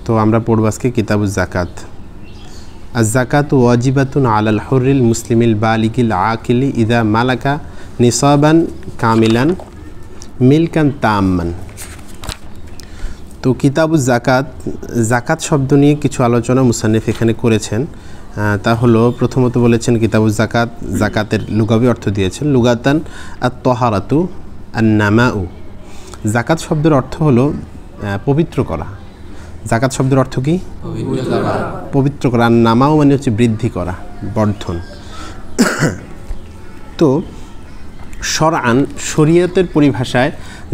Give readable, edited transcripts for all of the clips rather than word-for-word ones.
তো আমরা পড়ব আজকে কিতাবুজ যাকাত। আজ যাকাতু ওয়াজিবাতুন আলাল হুররিল মুসলিমিল বালিগিল আকিলি ইদা মালাকা নিসাবান কামিলান মিলকান তাম্মান। তো কিতাবুজ যাকাত, যাকাত শব্দ নিয়ে কিছু আলোচনা মুসান্নিফ এখানে করেছেন। তা হলো প্রথমত বলেছেন কিতাবুজ যাকাত, যাকাতের লুগাবি অর্থ দিয়েছেন লুগাতান আত-তাহারাতু আন-নামাউ। যাকাত শব্দের অর্থ হলো পবিত্র করা। যাকাত শব্দের অর্থ কি? পবিত্র করা। আর নামাও মানে হচ্ছে বৃদ্ধি করা, বর্ধন। তো শরআন, শরীয়তের পরিভাষায়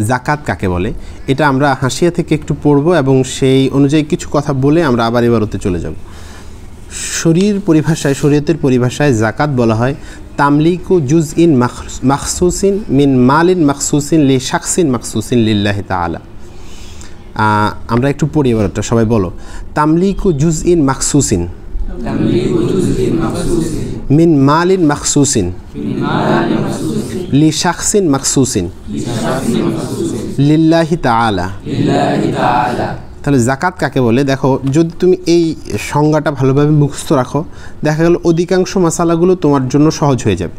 যাকাত কাকে বলে এটা আমরা হাসিয়া থেকে একটু পড়ব এবং সেই অনুযায়ী কিছু কথা বলে আমরা আবার এবারতে চলে যাব। শরীয়তের পরিভাষায় যাকাত বলা হয় তামলিকু জুজইন মাখসুসিন মিন মালিন মাখসুসিন লি শাখসিন মাখসুসিন লিল্লাহি তাআলা। আমরা একটু পড়ি এবারটা, সবাই বলো। তামলিকু জুজইন মাখসুসিন মিন মালিন মাখসুসিন লি শাখসিন মাখসুসিন লিল্লাহি তাআলা। তাহলে যাকাত কাকে বলে দেখো, যদি তুমি এই সংজ্ঞাটা ভালোভাবে মুখস্থ রাখো, দেখা গেল অধিকাংশ মাসালাগুলো তোমার জন্য সহজ হয়ে যাবে।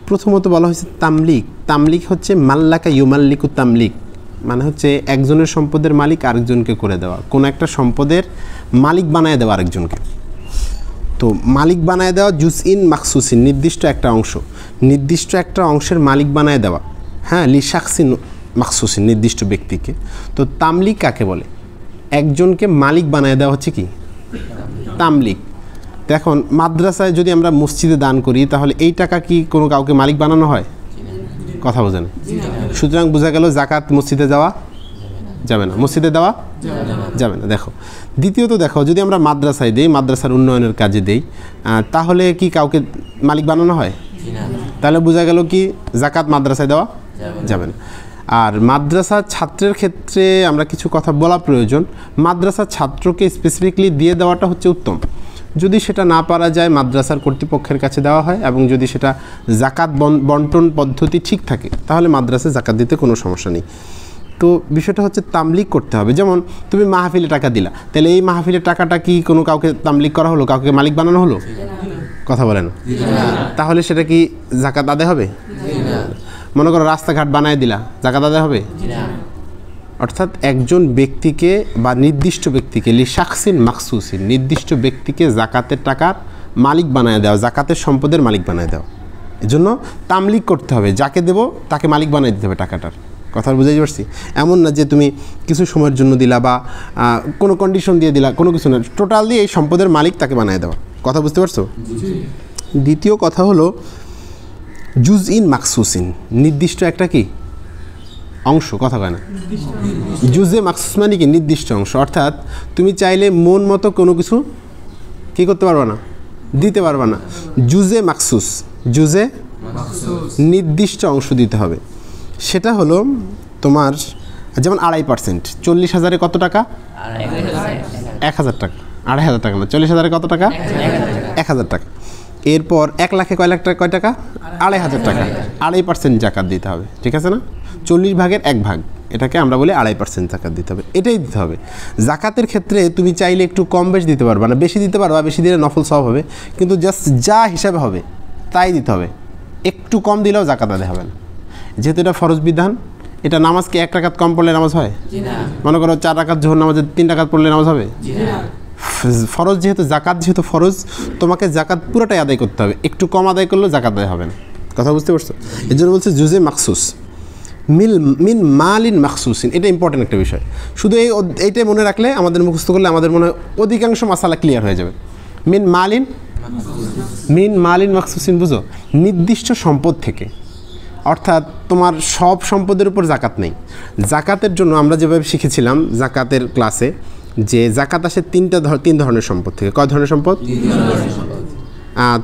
প্রথমত বলা হয়েছে তামলিক। তামলিক হচ্ছে মাল্লাকা ইউমাল্লিকু তামলিক, মানে হচ্ছে একজনের সম্পদের মালিক আরেকজনকে করে দেওয়া, কোনো একটা সম্পদের মালিক বানায় দেওয়া আরেকজনকে। তো মালিক বানায় দেওয়া জুজইন মাখসুসিন, নির্দিষ্ট একটা অংশ, নির্দিষ্ট একটা অংশের মালিক বানায় দেওয়া, হ্যাঁ, লি শাখসিন মাখসুসিন, নির্দিষ্ট ব্যক্তিকে। তো তামলিক কাকে বলে? একজনকে মালিক বানায় দেওয়া হচ্ছে কি তামলিক। তো এখন মাদ্রাসায় যদি আমরা মসজিদে দান করি, তাহলে এই টাকা কি কোনো কাউকে মালিক বানানো হয়? কথা বোঝেন। সুতরাং বোঝা গেল যাকাত মসজিদে দেওয়া যাবে না, মসজিদে দেওয়া যাবে না। দেখো, দ্বিতীয়ত দেখো, যদি আমরা মাদ্রাসায় দেই, মাদ্রাসার উন্নয়নের কাজে দেই, তাহলে কি কাউকে মালিক বানানো হয়? তাহলে বোঝা গেল কি যাকাত মাদ্রাসায় দেওয়া যাবে না। আর মাদ্রাসার ছাত্রের ক্ষেত্রে আমরা কিছু কথা বলা প্রয়োজন। মাদ্রাসার ছাত্রকে স্পেসিফিকলি দিয়ে দেওয়াটা হচ্ছে উত্তম। যদি সেটা না পারা যায়, মাদ্রাসার কর্তৃপক্ষের কাছে দেওয়া হয়, এবং যদি সেটা যাকাত বন্টন পদ্ধতি ঠিক থাকে, তাহলে মাদ্রাসায় যাকাত দিতে কোনো সমস্যা নেই। তো বিষয়টা হচ্ছে তামলিক করতে হবে। যেমন তুমি মাহফিলে টাকা দিলা, তাহলে এই মাহফিলের টাকাটা কি কোনো কাউকে তামলিক করা হলো, কাউকে মালিক বানানো হলো? কথা বলেন। তাহলে সেটা কি যাকাত আদায় হবে? মনে করো রাস্তাঘাট বানায় দিলা, যাকাত আদায় হবে? অর্থাৎ একজন ব্যক্তিকে বা নির্দিষ্ট ব্যক্তিকে লি শাখসিন মাখসুসিন, নির্দিষ্ট ব্যক্তিকে যাকাতের টাকার মালিক বানায় দেওয়া, যাকাতের সম্পদের মালিক বানায় দেওয়া। এজন্য তামলিক করতে হবে, যাকে দেবো তাকে মালিক বানিয়ে দিতে হবে টাকাটার। কথা বুঝাইতে পারছি? এমন না যে তুমি কিছু সময়ের জন্য দিলা বা কোনো কন্ডিশন দিয়ে দিলা, কোনো কিছু না, টোটালি এই সম্পদের মালিক তাকে বানায় দেওয়া। কথা বুঝতে পারছো? দ্বিতীয় কথা হলো জুজইন মাখসুসিন, নির্দিষ্ট একটা কি অংশ। কথা কয় না? জুজে মাখসুস মানে কি নির্দিষ্ট অংশ। অর্থাৎ তুমি চাইলে মন মতো কোনো কিছু কি করতে পারবা না, দিতে পারবা না। জুজে মাখসুস, জুজে নির্দিষ্ট অংশ দিতে হবে। সেটা হলো তোমার যেমন 2.5%, 40,000-এ কত টাকা? 1,000 টাকা। 2,500 টাকা না, 40,000-এ কত টাকা? 1,000 টাকা। এরপর 1 লাখে কয় লাখ টাকা? কয় টাকা? 2,500 টাকা। 2.5% জাকাত দিতে হবে, ঠিক আছে না? 40 ভাগের 1 ভাগ, এটাকে আমরা বলি 2.5% জাকাত দিতে হবে। এটাই দিতে হবে। জাকাতের ক্ষেত্রে তুমি চাইলে একটু কম বেশি দিতে পারবা না, বেশি দিতে পারবা, বেশি দিলে নফল সওয়াব হবে, কিন্তু জাস্ট যা হিসাবে হবে তাই দিতে হবে। একটু কম দিলেও জাকাত আদায় হবে না, যেহেতু এটা ফরজ বিধান। এটা নামাজকে 1 রাকাত কম পড়লে নামাজ হয়? মনে করো 4 রাকাত জোহর নামাজে 3 রাকাত পড়লে নামাজ হবে? ফরজ যেহেতু, জাকাত যেহেতু ফরজ, তোমাকে জাকাত পুরোটাই আদায় করতে হবে। একটু কম আদায় করলেও জাকাত আদায় হবে না। কথা বুঝতে পারছো? এর জন্য বলছে জুজে মাখসুস মিন মালিন মাখসুসিন। এটা ইম্পর্টেন্ট একটা বিষয়। শুধু এইটাই মনে রাখলে, আমাদের মুখস্থ করলে আমাদের মনে হয় অধিকাংশ মাসালা ক্লিয়ার হয়ে যাবে। মিন মালিন মাখসুসিন, বুঝো? নির্দিষ্ট সম্পদ থেকে। অর্থাৎ তোমার সব সম্পদের উপর জাকাত নেই। জাকাতের জন্য আমরা যেভাবে শিখেছিলাম জাকাতের ক্লাসে, যে জাকাত আসে 3 ধরনের সম্পদ থেকে। কয় ধরনের সম্পদ?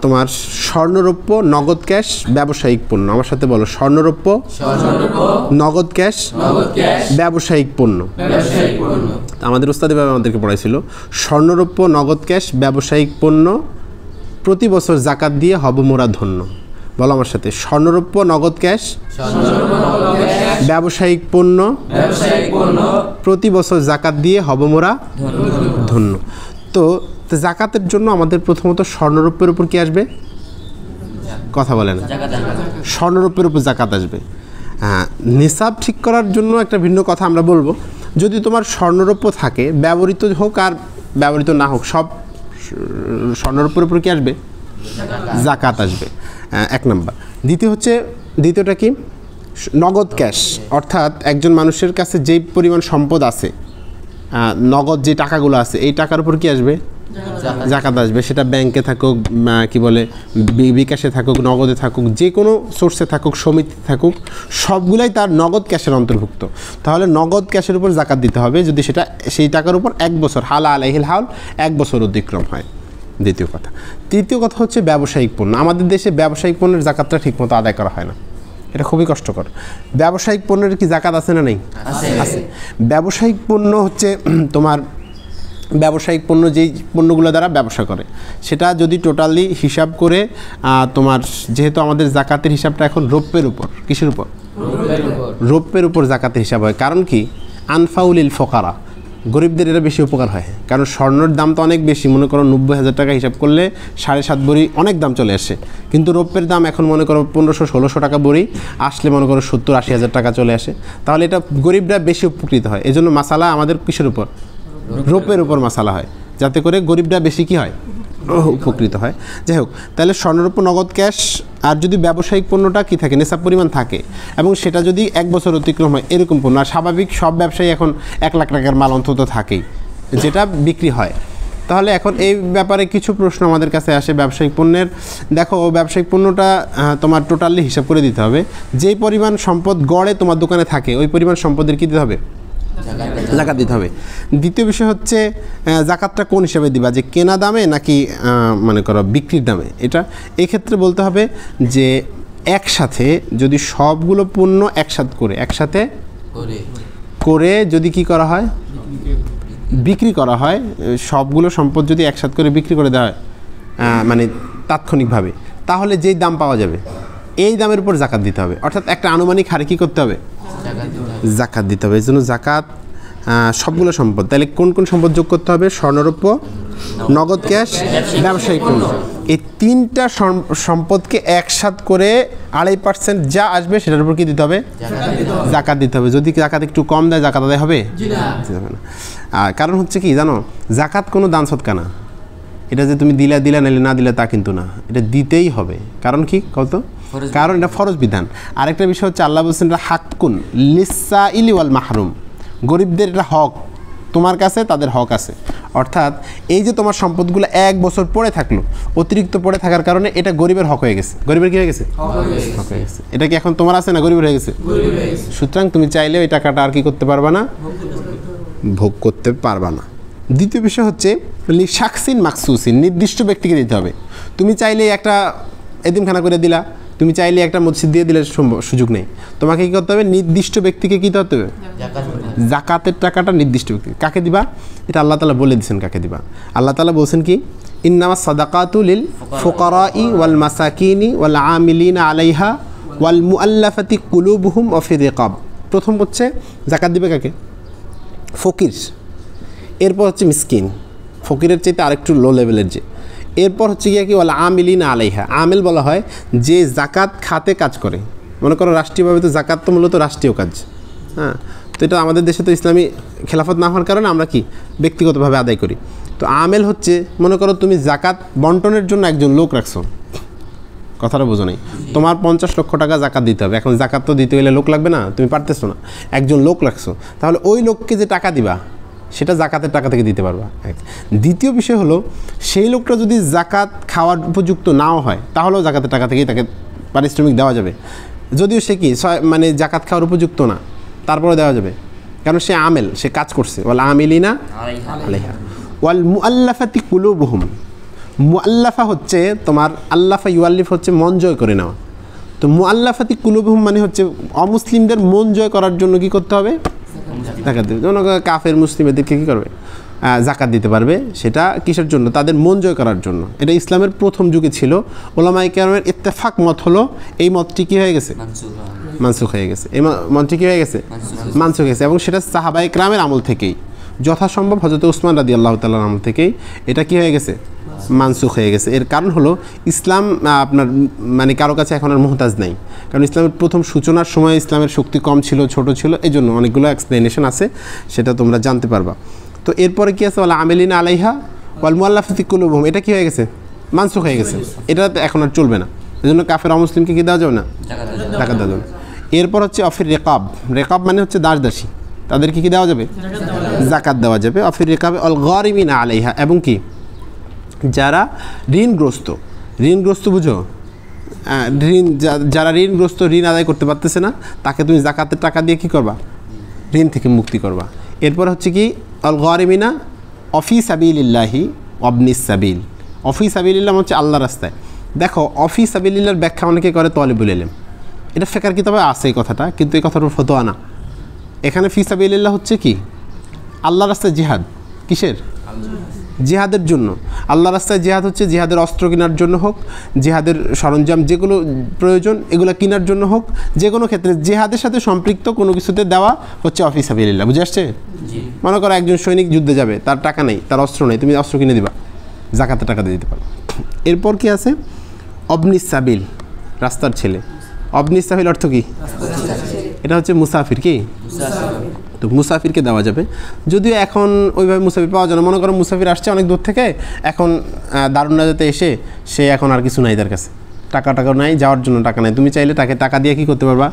তোমার স্বর্ণরৌপ্য, নগদ ক্যাশ, ব্যবসায়িক পণ্য। আমার সাথে বলো, স্বর্ণরৌপ্য, নগদ ক্যাশ, ব্যবসায়িক পণ্য। আমাদের ওস্তাদ এভাবে আমাদেরকে পড়াইছিল, স্বর্ণরৌপ্য, নগদ ক্যাশ, ব্যবসায়িক পণ্য প্রতি বছর জাকাত দিয়ে হব মোরা ধন্য। বলো আমার সাথে, স্বর্ণরৌপ্য, নগদ ক্যাশ, ব্যবসায়িক পণ্য, প্রতি বছর জাকাত দিয়ে হব মোরা ধন্য। তো জাকাতের জন্য আমাদের প্রথমত স্বর্ণরৌপ্যের উপর কি আসবে? কথা বলে না, স্বর্ণরৌপ্যের উপর জাকাত আসবে। হ্যাঁ, নিসাব ঠিক করার জন্য একটা ভিন্ন কথা আমরা বলবো। যদি তোমার স্বর্ণরৌপ্য থাকে, ব্যবহৃত হোক আর ব্যবহৃত না হোক, সব স্বর্ণরৌপ্যের উপর কি আসবে? জাকাত আসবে, এক নম্বর। দ্বিতীয়টা কি? নগদ ক্যাশ, অর্থাৎ একজন মানুষের কাছে যেই পরিমাণ সম্পদ আছে, নগদ যে টাকাগুলো আছে, এই টাকার উপর কি আসবে? জাকাত আসবে। সেটা ব্যাংকে থাকুক, কি বলে বিকাশে থাকুক, নগদে থাকুক, যে কোনো সোর্সে থাকুক, সমিতি থাকুক, সবগুলাই তার নগদ ক্যাশের অন্তর্ভুক্ত। তাহলে নগদ ক্যাশের উপর জাকাত দিতে হবে যদি সেটা সেই টাকার উপর 1 বছর, হালা আলাইহিল হাউল, 1 বছর অতিক্রম হয়। দ্বিতীয় কথা। তৃতীয় কথা হচ্ছে ব্যবসায়িক পণ্য। আমাদের দেশে ব্যবসায়িক পণ্যের জাকাতটা ঠিকমতো আদায় করা হয় না, এটা খুবই কষ্টকর। ব্যবসায়িক পণ্যের কি জাকাত আছে না নেই? আছে। ব্যবসায়িক পণ্য হচ্ছে তোমার ব্যবসায়িক পণ্য যেই পণ্যগুলো দ্বারা ব্যবসা করে, সেটা যদি টোটালি হিসাব করে তোমার, যেহেতু আমাদের জাকাতের হিসাবটা এখন রৌপ্যের উপর, কিসের উপর? রৌপ্যের উপর জাকাতের হিসাব হয়। কারণ কি? আনফাউলিল ফোকারা, গরিবদের এটা বেশি উপকার হয়। কারণ স্বর্ণের দাম তো অনেক বেশি, মনে করো 90,000 টাকা হিসাব করলে 7.5 ভরি অনেক দাম চলে আসে। কিন্তু রৌপ্যের দাম এখন মনে করো 1500-1600 টাকা ভরি আসলে মনে করো 70-80 হাজার টাকা চলে আসে। তাহলে এটা গরিবরা বেশি উপকৃত হয়। এই জন্য মাসালা আমাদের কিসের উপর? রৌপ্যের উপর মাসালা হয়, যাতে করে গরিবরা বেশি কি হয়? উপকৃত হয়। যাই হোক, তাহলে স্বর্ণরৌপ্য, নগদ ক্যাশ, আর যদি ব্যবসায়িক পণ্যটা কি থাকে, নেশাব পরিমাণ থাকে, এবং সেটা যদি 1 বছর অতিক্রম হয়, এরকম পণ্য। আর স্বাভাবিক সব ব্যবসায়ী এখন 1 লাখ টাকার মাল অন্তত থাকেই, যেটা বিক্রি হয়। তাহলে এখন এই ব্যাপারে কিছু প্রশ্ন আমাদের কাছে আসে ব্যবসায়িক পণ্যের। দেখো, ব্যবসায়িক পণ্যটা তোমার টোটালি হিসাব করে দিতে হবে। যেই পরিমাণ সম্পদ গড়ে তোমার দোকানে থাকে, ওই পরিমাণ সম্পদের কী দিতে হবে? জাকাত দিতে হবে। দ্বিতীয় বিষয় হচ্ছে জাকাতটা কোন হিসাবে দিবা, যে কেনা দামে নাকি মনে করো বিক্রির দামে? এটা এই ক্ষেত্রে বলতে হবে যে একসাথে যদি সবগুলো পণ্য একসাথে করে যদি কি করা হয়, বিক্রি করা হয়, সবগুলো সম্পদ যদি একসাথে করে বিক্রি করে দেওয়া হয় মানে তাৎক্ষণিকভাবে, তাহলে যেই দাম পাওয়া যাবে এই দামের উপর জাকাত দিতে হবে। অর্থাৎ একটা আনুমানিক হারে কী করতে হবে? জাকাত দিতে হবে। এই জন্য জাকাত সবগুলো সম্পদ। তাহলে কোন কোন সম্পদ যোগ করতে হবে? স্বর্ণরৌপ্য, নগদ ক্যাশ, ব্যবসায়িক পণ্য। এই 3টা সম্পদকে একসাথ করে 2.5% যা আসবে সেটার উপর কি দিতে হবে? জাকাত দিতে হবে। যদি জাকাত একটু কম দেয়, জাকাত আদায় হবে না। কারণ হচ্ছে কি জানো, জাকাত কোনো দান সদকা না। এটা যে তুমি দিলা নাইলে না দিলে তা কিন্তু না, এটা দিতেই হবে। কারণ কি কত? কারণ এটা ফরজ বিধান। আরেকটা বিষয় হচ্ছে আল্লাহ বলছেন এটা হাক্কুন লিসাইলি ওয়াল মাহরুম, গরিবদের এটা হক, তোমার কাছে তাদের হক আছে। অর্থাৎ এই যে তোমার সম্পদগুলো 1 বছর পড়ে থাকলো, অতিরিক্ত পড়ে থাকার কারণে এটা গরিবের হক হয়ে গেছে। গরিবের কি হয়ে গেছে? হক হয়ে গেছে। এটা কি এখন তোমার আছে না গরিবের হয়ে গেছে? সুতরাং তুমি চাইলে ওই টাকাটা আর কি করতে পারবা না, ভোগ করতে পারবা না। দ্বিতীয় বিষয় হচ্ছে শাকসিন মাকসুসিন, নির্দিষ্ট ব্যক্তিকে দিতে হবে। তুমি চাইলে একটা এতিমখানা করে দিলা, তুমি চাইলে একটা মসজিদ দিয়ে দিলে সুযোগ নেই। তোমাকে কী করতে হবে? নির্দিষ্ট ব্যক্তিকে কী করতে হবে? জাকাতের টাকাটা নির্দিষ্ট ব্যক্তি। কাকে দিবা? এটা আল্লাহ তাআলা বলে দিয়েছেন কাকে দিবা। আল্লাহ তাআলা বলছেন কি, ইন্নামাস সাদাকাতু লিল ফুকারাই ওয়াল মাসাকিনি ওয়াল আমিলিনা আলাইহা ওয়াল মুআল্লাফাতি কুলুবুহুম ওয়া ফি রিকাব। প্রথম হচ্ছে জাকাত দিবে কাকে? ফকির। এরপর হচ্ছে মিসকিন, ফকিরের চাইতে আরেকটু লো লেভেলের যে। এরপর হচ্ছে গিয়ে কি বলে? আমিলিনা আলাইহা। আমেল বলা হয় যে জাকাত খাতে কাজ করে। মনে করো রাষ্ট্রীয়ভাবে তো জাকাত তো মূলত রাষ্ট্রীয় কাজ, হ্যাঁ। তো এটা আমাদের দেশে তো ইসলামী খেলাফত না হওয়ার কারণে আমরা কি ব্যক্তিগতভাবে আদায় করি। তো আমেল হচ্ছে, মনে করো তুমি জাকাত বন্টনের জন্য একজন লোক রাখছো, কথাটা বোঝো নাই। তোমার 50 লক্ষ টাকা জাকাত দিতে হবে। এখন জাকাত তো দিতে হলে লোক লাগবে না, তুমি পারতেছো না, একজন লোক রাখছো, তাহলে ওই লোককে যে টাকা দিবা সেটা জাকাতের টাকা থেকে দিতে পারবা। দ্বিতীয় বিষয় হলো, সেই লোকটা যদি জাকাত খাওয়ার উপযুক্ত নাও হয়, তাহলেও জাকাতের টাকা থেকেই তাকে পারিশ্রমিক দেওয়া যাবে। যদিও সে কি মানে জাকাত খাওয়ার উপযুক্ত না, তারপরে দেওয়া যাবে, কারণ সে আমেল, সে কাজ করছে। ওয়াল আমিলিনা আলাইহা ওয়াল মুআল্লাফাতি কুলুবুহুম। মুআল্লাফা হচ্ছে তোমার, আল্লাফা ইউআল্লিফ হচ্ছে মন জয় করে নেওয়া। তো মুআল্লাফাতি কুলুবুহুম মানে হচ্ছে অমুসলিমদের মন জয় করার জন্য কি করতে হবে? জাকাত দেবে। যেমন কাফের মুসলিম এদেরকে কী করবে? জাকাত দিতে পারবে। সেটা কিসের জন্য? তাদের মন জয় করার জন্য। এটা ইসলামের প্রথম যুগে ছিল। ওলামায়ে কেরামের ইত্তেফাক মত হলো এই মতটি কী হয়ে গেছে? মানসুখ হয়ে গেছে। এই মতটি কী হয়ে গেছে? মানসুখ হয়ে গেছে। এবং সেটা সাহাবায়ে কেরামের আমল থেকেই, যথাসম্ভব হযরত উসমান রাদিয়াল্লাহু তাআলার আমল থেকেই এটা কী হয়ে গেছে? মানসুখ হয়ে গেছে। এর কারণ হলো ইসলাম আপনার মানে কারো কাছে এখন আর মুহতাজ নাই। কারণ ইসলামের প্রথম সূচনার সময় ইসলামের শক্তি কম ছিল, ছোট ছিল, এই জন্য অনেকগুলো এক্সপ্লেনেশন আছে, সেটা তোমরা জানতে পারবা। তো এরপরে কী আছে? ওয়ালা আমিলিনা আলাইহা ওয়াল মুআল্লাফাতি কুলুবুহুম, এটা কী হয়ে গেছে? মানসুখ হয়ে গেছে। এটা এখন আর চলবে না। এই জন্য কাফের অমুসলিমকে কী দেওয়া যাবে না? টাকা দেওয়া যাবে। এরপর হচ্ছে অফির রেকাব। রেকাব মানে হচ্ছে দাসদাসী, তাদেরকে কী দেওয়া যাবে? জাকাত দেওয়া যাবে। অফির রেকাবে অল গারিমিনা আলাইহা, এবং কি যারা ঋণগ্রস্ত বুঝো, যারা ঋণগ্রস্ত, ঋণ আদায় করতে পারতেছে না, তাকে তুমি জাকাতের টাকা দিয়ে কী করবা? ঋণ থেকে মুক্তি করবা। এরপর হচ্ছে কি আল গারিমিনা অফি সাবিলিল্লাহি অবনিস সাবিল। অফি সাবিলিল্লাহ হচ্ছে আল্লাহ রাস্তায়। দেখো অফি সাবিলিল্লাহর ব্যাখ্যা অনেকে করে তলিবুল ইলম, এটা ফিকহের কিতাবে আছে এই কথাটা, কিন্তু এই কথাটার ফতোয়া না। এখানে ফি সাবিলিল্লাহ হচ্ছে কি? আল্লাহ রাস্তায় জিহাদ। কিসের? জিহাদের জন্য। আল্লাহ রাস্তায় জিহাদ হচ্ছে জিহাদের অস্ত্র কেনার জন্য হোক, জিহাদের সরঞ্জাম যেগুলো প্রয়োজন এগুলো কেনার জন্য হোক, যে কোনো ক্ষেত্রে জিহাদের সাথে সম্পৃক্ত কোনো কিছুতে দেওয়া হচ্ছে অফি সাবিলিল্লাহ। বুঝে আসছে? মনে করো একজন সৈনিক যুদ্ধে যাবে, তার টাকা নেই, তার অস্ত্র নেই, তুমি অস্ত্র কিনে দিবা, জাকাতের টাকা দিয়ে দিতে পারো। এরপর কি আছে? অবনিস সাবিল, রাস্তার ছেলে। অবনিস সাবিল অর্থ কি? এটা হচ্ছে মুসাফির। কি? তো মুসাফিরকে দেওয়া যাবে। যদিও এখন ওইভাবে মুসাফির পাওয়া যায় না। মনে করো মুসাফির আসছে অনেক দূর থেকে, এখন দারুণ নাজাতে এসে সে এখন আর কিছু নাই তার কাছে, টাকাও নাই, যাওয়ার জন্য টাকা নাই। তুমি চাইলে তাকে টাকা দিয়ে কী করতে পারবা?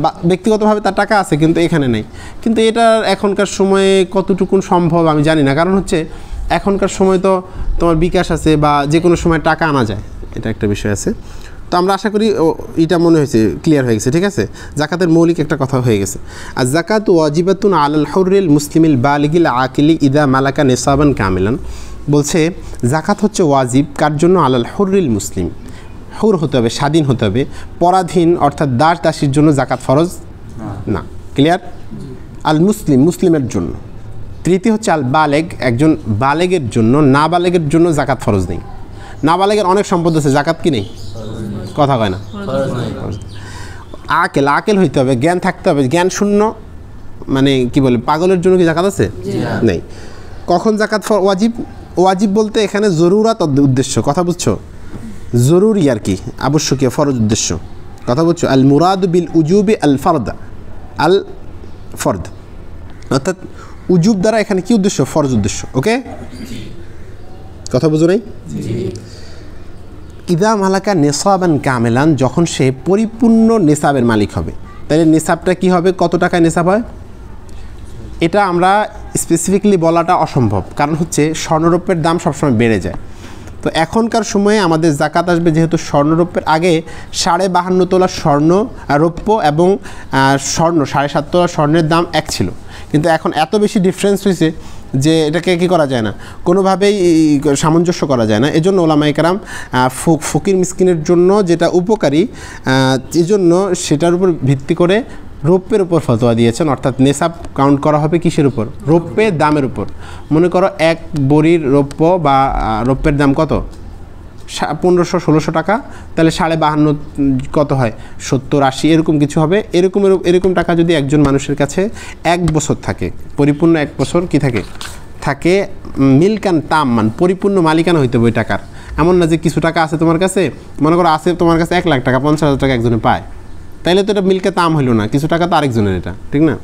বা ব্যক্তিগতভাবে তার টাকা আছে কিন্তু এখানে নেই। কিন্তু এটা এখনকার সময়ে কতটুকুন সম্ভব আমি জানি না। কারণ হচ্ছে এখনকার সময় তো তোমার বিকাশ আছে বা যে কোনো সময় টাকা আনা যায়, এটা একটা বিষয় আছে। তো আমরা আশা করি এটা মনে হয়েছে ক্লিয়ার হয়ে গেছে। ঠিক আছে, জাকাতের মৌলিক একটা কথা হয়ে গেছে। আর জাকাত ওয়াজিবাতুন আলাল হুররিল মুসলিমিল বালিগিল আকিলি ইদা মালাকা নিসাবান কামিলান। বলছে জাকাত হচ্ছে ওয়াজিব কার জন্য? আলাল হুররিল মুসলিম, হুর হতে হবে, স্বাধীন হতে হবে। পরাধীন অর্থাৎ দাস দাসীর জন্য জাকাত ফরজ না। ক্লিয়ার? আল মুসলিম, মুসলিমের জন্য। তৃতীয় হচ্ছে আল বালেগ, একজন বালেগের জন্য। না বালেগের জন্য জাকাত ফরজ নেই। না বালেগের অনেক সম্পদ আছে, জাকাত কি নেই? কথা কয় না। আকেল হইতে হবে, জ্ঞান থাকতে হবে। জ্ঞান শূন্য মানে কি বলে, পাগলের জন্য কি জাকাত আছে? নেই। কখন জাকাত ওয়াজিব? ওয়াজিব বলতে এখানে জরুরাত উদ্দেশ্য, কথা বুঝছো? জরুরি আর কি, আবশ্যকীয়, ফরজ উদ্দেশ্য, কথা বুঝছো? আল মুরাদ বিল উজুবি আল ফরদ, অর্থাৎ উজুব দ্বারা এখানে কি উদ্দেশ্য? ফরজ উদ্দেশ্য। ওকে, কথা বুঝো নাই? ইদা মালাকা নেসাবান কামেলান, যখন সে পরিপূর্ণ নেসাবের মালিক হবে। তাহলে নেসাবটা কি হবে? কত টাকায় নেসাব হয়? এটা আমরা স্পেসিফিকলি বলাটা অসম্ভব, কারণ হচ্ছে স্বর্ণরৌপ্যের দাম সবসময় বেড়ে যায়। তো এখনকার সময়ে আমাদের জাকাত আসবে যেহেতু স্বর্ণরৌপ্যের আগে 52.5 তোলা স্বর্ণ রৌপ্য এবং স্বর্ণ 7.5 তোলা স্বর্ণের দাম এক ছিল। কিন্তু এখন এত বেশি ডিফারেন্স হয়েছে যে এটাকে কী করা যায় না, কোনোভাবেই সামঞ্জস্য করা যায় না। এজন্য ওলামায়ে কেরাম ফকির মিসকিনের জন্য যেটা উপকারী, এজন্য সেটার উপর ভিত্তি করে রৌপ্যের উপর ফতোয়া দিয়েছেন। অর্থাৎ নেসাব কাউন্ট করা হবে কিসের উপর? রৌপ্যের দামের উপর। মনে করো এক বড়ির রৌপ্য বা রৌপ্যের দাম কত? 1500-1600 টাকা। তাহলে 52.5 কত হয়? 70-80 এরকম কিছু হবে। এরকম টাকা যদি একজন মানুষের কাছে 1 বছর থাকে, পরিপূর্ণ 1 বছর কি থাকে মিলকান তাম্মান, পরিপূর্ণ মালিকানা হইতে হবে ওই টাকার। এমন না যে কিছু টাকা আছে তোমার কাছে, মনে করো আছে তোমার কাছে 1 লাখ টাকা, 50,000 টাকা একজনে পায়, তাইলে তো এটা মিলকে তাম হইল না, কিছু টাকা তো আরেকজনের, এটা ঠিক না?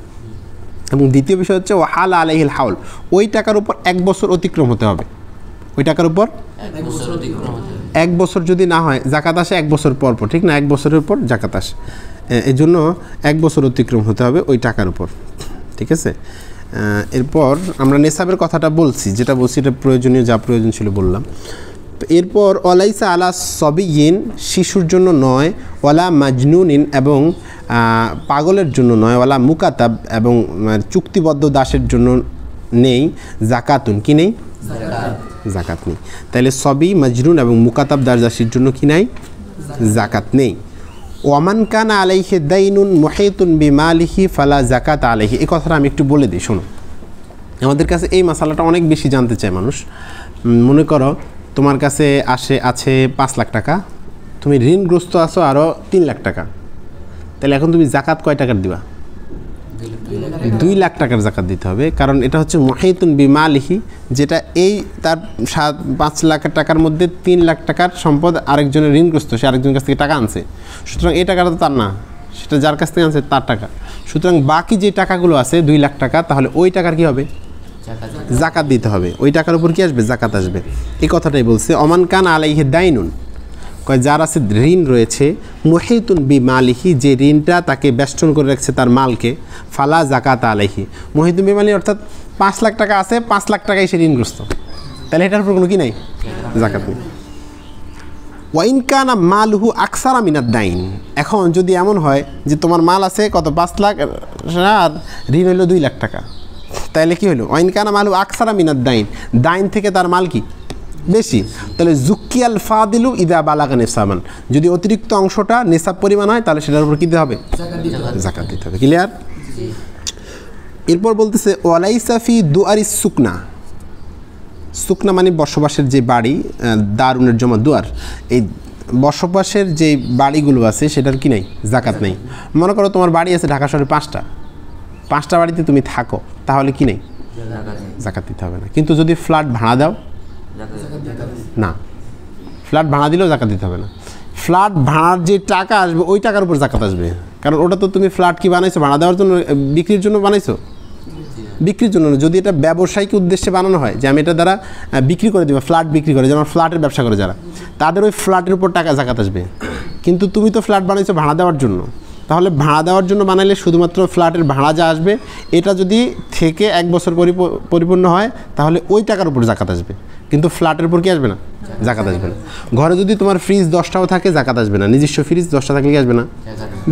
এবং দ্বিতীয় বিষয় হচ্ছে ওয়াহাল আলাইহিল হাউল, ওই টাকার উপর 1 বছর অতিক্রম হতে হবে। ওই টাকার উপর 1 বছর যদি না হয় জাকাত আসে 1 বছর পর, ঠিক না? 1 বছরের উপর জাকাত আসে, এই জন্য 1 বছর অতিক্রম হতে হবে ওই টাকার উপর। ঠিক আছে, এরপর আমরা নেসাবের কথাটা বলছি, যেটা বলছি এটা প্রয়োজনীয়, যা প্রয়োজন ছিল বললাম। এরপর ওয়ালাইসা আলা সবিয়িন, শিশুর জন্য নয়, ওয়ালা মাজনুনিন, এবং পাগলের জন্য নয়, ওয়ালা মুকাতাব, এবং চুক্তিবদ্ধ দাসের জন্য নেই জাকাতুন, কি নেই? জাকাত নেই। তাহলে সবই, মাজনুন এবং মুকাতাব দাসের জন্য কি নাই? জাকাত নেই। ওয়ামান কানা আলাইহি দাইনুন মুহিতুন বিমালিহি ফালা জাকাত আলাইহি, এই কথাটা আমি একটু বলে দিই, শোনো। আমাদের কাছে এই মশালাটা অনেক বেশি জানতে চায় মানুষ। মনে করো তোমার কাছে আছে 5 লাখ টাকা, তুমি ঋণগ্রস্ত আছো আরও 3 লাখ টাকা, তাহলে এখন তুমি জাকাত কয় টাকার দিবা? 2 লাখ টাকার জাকাত দিতে হবে, কারণ এটা হচ্ছে মুহিতুন বিমালিহি, যেটা এই তার 5 লাখ টাকার মধ্যে 3 লাখ টাকার সম্পদ আরেকজনের ঋণগ্রস্ত, সে আরেকজনের কাছ থেকে টাকা আনছে, সুতরাং এই টাকাটা তো তার না, সেটা যার কাছ থেকে আনছে তার টাকা। সুতরাং বাকি যে টাকাগুলো আছে 2 লাখ টাকা, তাহলে ওই টাকার কী হবে? জাকাত দিতে হবে। ওই টাকার উপর কি আসবে? জাকাত আসবে। এই কথাটাই বলছে অমান কান আলাইহি দাইনুন, কয় যার আছে ঋণ রয়েছে, মুহিতুন বিমালিহি, যে ঋণটা তাকে বেষ্টন করে রাখছে তার মালকে, ফালা জাকাত আলাইহি। মুহিতুন বিমালি অর্থাৎ 5 লাখ টাকা আছে, 5 লাখ টাকাই সে ঋণগ্রস্ত, তাহলে এটার উপর কোনো কি নাই? জাকাত নেই। ওয়াইন কানা মালহু আকসারা মিনাদ দাইন, এখন যদি এমন হয় যে তোমার মাল আছে কত 5 লাখ আর ঋণ হলো 2 লাখ টাকা, তাহলে কি হলো? ওয়াইন কানা মালহু আকসারা মিনাদ দাইন, দাইন থেকে তার মাল কি বেশি, তাহলে জুকিয়াল ফাদিলু ইদা বালাগা নিসাবান, যদি অতিরিক্ত অংশটা নিসাব পরিমাণ হয় তাহলে সেটার উপর কী দিতে হবে? জাকাত দিতে হবে। ক্লিয়ার? এরপর বলতেছে ওয়ালাইসা ফি দুয়ারিস সুকনা, সুকনা মানে বসবাসের যে বাড়ি, দারুনের জমা দুয়ার, এই বসবাসের যে বাড়িগুলো আছে সেটার কি নেই? জাকাত নেই। মনে করো তোমার বাড়ি আছে ঢাকা শহরে 5টা বাড়িতে তুমি থাকো, তাহলে কি নেই? জাকাত দিতে হবে না। কিন্তু যদি ফ্ল্যাট ভাড়া দাও, না, ফ্ল্যাট ভাড়া দিলেও জাকাত দিতে হবে না। ফ্ল্যাট ভাড়ার যে টাকা আসবে ওই টাকার উপর জাকাত আসবে, কারণ ওটা তো তুমি ফ্ল্যাট কি বানাইছো? ভাড়া দেওয়ার জন্য, বিক্রির জন্য বানাইছো? বিক্রির জন্য না। যদি এটা ব্যবসায়িক উদ্দেশ্যে বানানো হয় যে আমি এটা দ্বারা বিক্রি করে দেবো, ফ্ল্যাট বিক্রি করে, যেমন ফ্ল্যাটের ব্যবসা করে যারা, তাদের ওই ফ্ল্যাটের উপর টাকা জাকাত আসবে। কিন্তু তুমি তো ফ্ল্যাট বানাইছো ভাড়া দেওয়ার জন্য, তাহলে ভাড়া দেওয়ার জন্য বানাইলে শুধুমাত্র ফ্ল্যাটের ভাড়া যা আসবে, এটা যদি থেকে 1 বছর পরিপূর্ণ হয় তাহলে ওই টাকার উপর জাকাত আসবে, কিন্তু ফ্ল্যাটের উপর কি আসবে না? জাকাত আসবে না। ঘরে যদি তোমার ফ্রিজ 10টাও থাকে জাকাত আসবে না, নিজস্ব ফ্রিজ 10টা থাকলে কি আসবে না?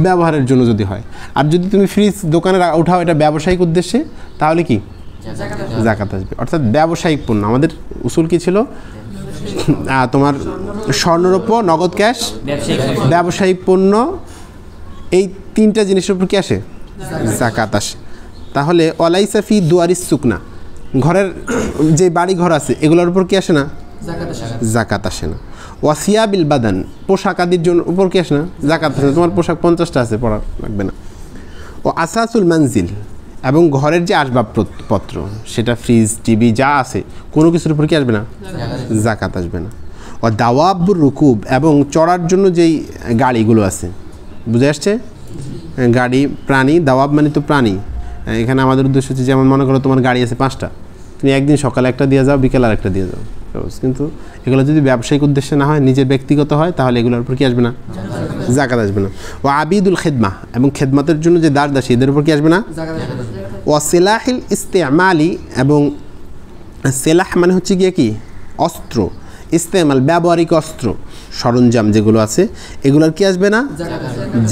ব্যবহারের জন্য যদি হয়। আর যদি তুমি ফ্রিজ দোকানে উঠাও এটা ব্যবসায়িক উদ্দেশ্যে, তাহলে কি? জাকাত আসবে। অর্থাৎ ব্যবসায়িক পণ্য, আমাদের উসুল কি ছিল? তোমার স্বর্ণরৌপ্য, নগদ ক্যাশ, ব্যবসায়িক পণ্য, এই 3টা জিনিসের উপর কি আসে? জাকাত আসে। তাহলে ওয়ালাইসা ফি দুয়ারিস সুকনা, ঘরের যে বাড়ি ঘর আছে এগুলোর উপর কি আসে না? জাকাত আসে না। ওয়াসিয়া বিল বাদান, পোশাক আদির জন্য উপর কি আসে না? জাকাত আসে না। তোমার পোশাক 50টা আছে, পড়া লাগবে না। ও আসাসুল মানজিল, এবং ঘরের যে আসবাবপত্র, সেটা ফ্রিজ, টিভি যা আছে, কোনো কিছুর উপর কি আসবে না? জাকাত আসবে না। ও দাওয়াবুর রুকুব, এবং চড়ার জন্য যেই গাড়িগুলো আছে, বুঝে আসছে? গাড়ি, প্রাণী, দাওয়াব মানে তো প্রাণী। এখানে আমাদের উদ্দেশ্য হচ্ছে, যেমন মনে করো তোমার গাড়ি আছে 5টা, তুমি একদিন সকালে একটা দিয়ে যাও, বিকেল আর একটা দিয়ে যাও, কিন্তু এগুলো যদি ব্যবসায়িক উদ্দেশ্যে না হয়, নিজের ব্যক্তিগত হয়, তাহলে এগুলোর উপর কি আসবে না? জাকাত আসবে না। ও আবিদুল খেদমা, এবং খেদমাতের জন্য যে দাসী, এদের উপর কি আসবে না? ও সেলাহিল ইস্তেমালি, এবং সেলাহ মানে হচ্ছে গিয়ে কি? অস্ত্র, ইস্তেমাল ব্যবহারিক অস্ত্র, সরঞ্জাম যেগুলো আছে, এগুলোর কি আসবে না?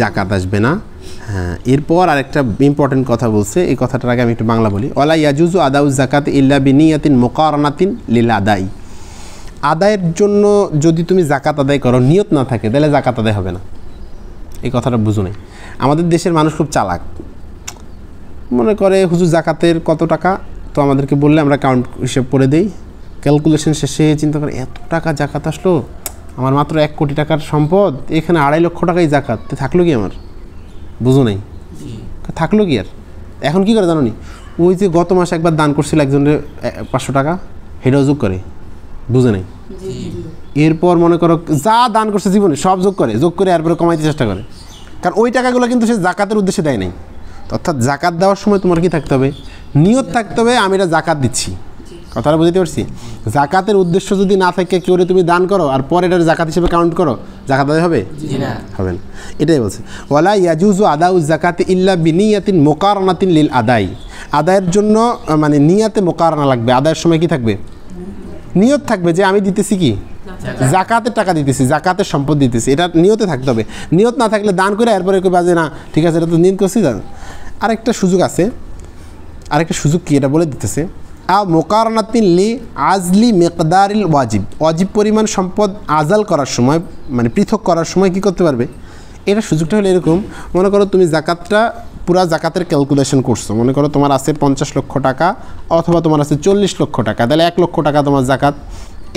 জাকাত আসবে না। হ্যাঁ, এরপর আরেকটা ইম্পর্টেন্ট কথা বলছে, এই কথাটার আগে আমি একটু বাংলা বলি। ওয়ালা ইয়াজুজু আদাউ জাকাত ইল্লা বিনিয়াতিন মুকারানাতিন লিল আদাই, আদায়ের জন্য যদি তুমি জাকাত আদায় করো, নিয়ত না থাকে, তাহলে জাকাত আদায় হবে না। এই কথাটা বুঝো নাই। আমাদের দেশের মানুষ খুব চালাক, মনে করে হুজুর জাকাতের কত টাকা, তো আমাদেরকে বললে আমরা কাউন্ট হিসেব করে দেই, ক্যালকুলেশন শেষে চিন্তা করে এত টাকা জাকাত আসলো, আমার মাত্র 1 কোটি টাকার সম্পদ, এখানে 2.5 লক্ষ টাকাই জাকাত, থাকলো কি আমার? বুঝো নাই, থাকলো কি আর? এখন কি করে জানো নি? ওই যে গত মাসে একবার দান করছিল একজনের 500 টাকা, সেটাও যোগ করে, বুঝে নাই। এরপর মনে করো যা দান করছে জীবনে সব যোগ করে এরপরে কমাইতে চেষ্টা করে, কারণ ওই টাকাগুলো কিন্তু সে জাকাতের উদ্দেশ্যে দেয় নাই। অর্থাৎ জাকাত দেওয়ার সময় তোমার কি থাকতে হবে? নিয়ত থাকতে হবে আমি এটা জাকাত দিচ্ছি। কথাটা বুঝতে পারছি? জাকাতের উদ্দেশ্য যদি না থাকে, কেউ তুমি দান করো আর পরে এটার জাকাত হিসেবে কাউন্ট করো, জাকাত আদায় হবে? হবে না। এটাই বলছে ওয়ালা ইয়াজুজু আদাউ জাকাতি ইল্লা বিনিয়াতিন মুকারানাতিন লিল আদাই, আদায়ের জন্য মানে নিয়াতে মুকারানা লাগবে। আদায়ের সময় কি থাকবে? নিয়ত থাকবে যে আমি দিতেছি কি? জাকাতের টাকা দিতেছি, জাকাতের সম্পদ দিতেছি, এটা নিয়তে থাকতে হবে। নিয়ত না থাকলে দান করে এরপরে কেউ বাজে না, ঠিক আছে এটা তো নিয়ত করছি। আরেকটা সুযোগ আছে, আরেকটা সুযোগ কি এটা বলে দিতেছে, মুকারানাতিন লি আজলি মিকদারিল ওয়াজিব, ওয়াজিব পরিমাণ সম্পদ আজাল করার সময়, মানে পৃথক করার সময় কি করতে পারবে? এটা সুযোগটা হলো এরকম, মনে করো তুমি জাকাতটা পুরা জাকাতের ক্যালকুলেশন করছো, মনে করো তোমার আছে 50 লক্ষ টাকা অথবা তোমার আছে 40 লক্ষ টাকা, তাহলে 1 লক্ষ টাকা তোমার জাকাত।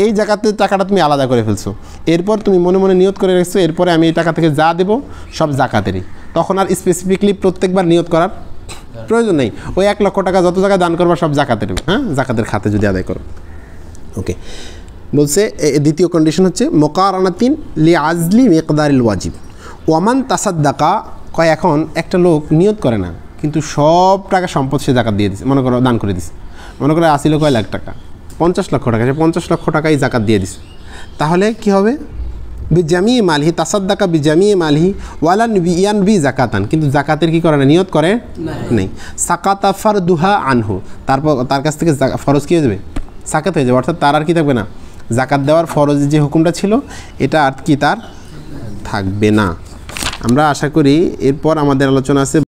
এই জাকাতের টাকাটা তুমি আলাদা করে ফেলছো, এরপর তুমি মনে মনে নিয়ত করে রেখেছো এরপরে আমি এই টাকা থেকে যা দেবো সব জাকাতেরই, তখন আর স্পেসিফিকলি প্রত্যেকবার নিয়ত করার প্রয়োজন নেই। ওই 1 লক্ষ টাকা যত জায়গায় দান করবা সব জাকাতের, হ্যাঁ, জাকাতের খাতে যদি আদায় করো। ওকে, বলছে দ্বিতীয় কন্ডিশন হচ্ছে মোকারানাতিন লি আজলি মিকদারিল ওয়াজিব ওয়ামান তাসাদ্দাকা। কয় এখন একটা লোক নিয়ত করে না কিন্তু সব টাকা সম্পদ সে জাকাত দিয়ে দিছে, মনে করো দান করে দিছে, মনে করো আসিল কয় লাখ টাকা, 50 লক্ষ টাকা, সে 50 লক্ষ টাকাই জাকাত দিয়ে দিছে, তাহলে কি হবে? বিজামি মালহি তাসাদ্দাকা বিজামি মালহি ওয়ালান ইয়ানবি জাকাতান, কিন্তু জাকাতের কি করে না, নিয়ত করে নেই। সাকাতা ফারদুহা আনহু, তারপর তার কাছ থেকে ফরজ কী হয়ে যাবে, সাকাত হয়ে যাবে, অর্থাৎ তার আর কি থাকবে না, জাকাত দেওয়ার ফরজ যে হুকুমটা ছিল এটা আর কি তার থাকবে না। আমরা আশা করি এরপর আমাদের আলোচনা আছে